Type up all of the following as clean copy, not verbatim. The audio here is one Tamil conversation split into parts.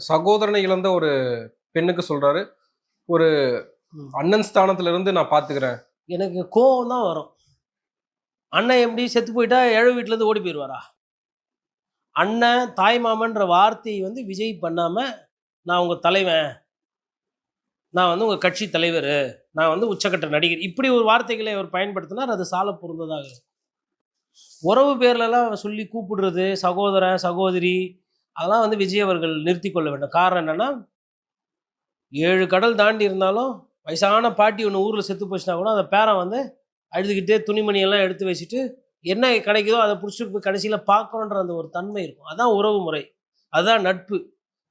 சகோதரனை இழந்த ஒரு பெண்ணுக்கு சொல்றாரு. ஒரு ம். அண்ணன் ஸ்தானத்துல இருந்து நான் பார்த்துக்கிறேன். எனக்கு கோவம் தான் வரும். அண்ணன் எப்படி செத்து போயிட்டா எழவு வீட்லேருந்து ஓடி போயிருவாரா? அண்ணன், தாய்மாமன்ற வார்த்தையை வந்து விஜய் பண்ணாம, நான் உங்க தலைவன், நான் வந்து உங்க கட்சி தலைவரு, நான் வந்து உச்சக்கட்ட நடிகர், இப்படி ஒரு வார்த்தைகளை அவர் பயன்படுத்தினார். அது சால பொருந்ததாக இருக்கும். உறவு பேர்லலாம் சொல்லி கூப்பிடுறது, சகோதரன், சகோதரி, அதெல்லாம் வந்து விஜய் அவர்கள் நிறுத்திக் கொள்ள வேண்டும். காரணம் என்னன்னா, 7 கடல் தாண்டி இருந்தாலும், வயசான பாட்டி ஒண்ணு ஊர்ல செத்து போச்சுனா கூட, அந்த பேரன் வந்து அழுதுகிட்டே துணிமணி எல்லாம் எடுத்து வச்சுட்டு, என்ன கிடைக்குதோ அத புடிச்சுட்டு போய் கடைசியில பார்க்கணுன்ற அந்த ஒரு தன்மை இருக்கும். அதான் உறவு முறை. அதான் நட்பு.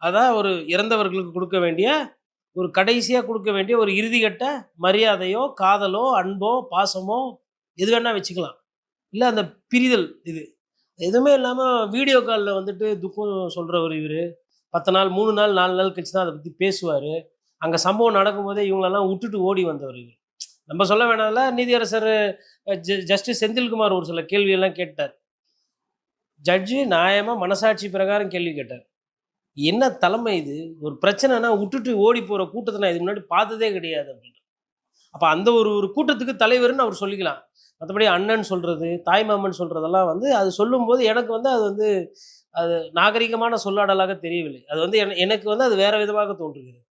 அதான் ஒரு இறந்தவர்களுக்கு குடுக்க வேண்டிய, ஒரு கடைசியா குடுக்க வேண்டிய ஒரு இறுதிக்கட்ட மரியாதையோ, காதலோ, அன்போ, பாசமோ எது வேணா வச்சுக்கலாம். இல்ல அந்த பிரிதல் இது. எதுவுமே இல்லாம வீடியோ கால்ல வந்துட்டு துக்கம் சொல்றவரு இவரு. 10 நாள், 3 நாள், 4 நாள் கழிச்சு தான் அத பத்தி பேசுவாரு. அங்க சம்பவம் நடக்கும்போதே இவங்களெல்லாம் உட்டுட்டு ஓடி வந்தவரு இவரு. நம்ம சொல்ல வேணாம்ல, நீதியரசர் ஜஸ்டிஸ் செந்தில்குமார் ஒரு சில கேள்வியெல்லாம் கேட்டார். ஜட்ஜு நியாயமா மனசாட்சி பிரகாரம் கேள்வி கேட்டார். என்ன தலைமை இது? ஒரு பிரச்சனைனா உட்டுட்டு ஓடி போற கூட்டத்த நான் இதுக்கு முன்னாடி பார்த்ததே கிடையாது அப்படின்னு. அப்ப அந்த ஒரு ஒரு கூட்டத்துக்கு தலைவர்ன்னு அவர் சொல்லிக்கலாம். மத்தபடி அண்ணன் சொல்றது, தாய்மாமன் சொல்றதெல்லாம் வந்து அது சொல்லும்போது எனக்கு வந்து அது வந்து அது நாகரீகமான சொல்லாடலாக தெரியவில்லை. அது வந்து எனக்கு வந்து அது வேற விதமாக தோன்றுகிறது.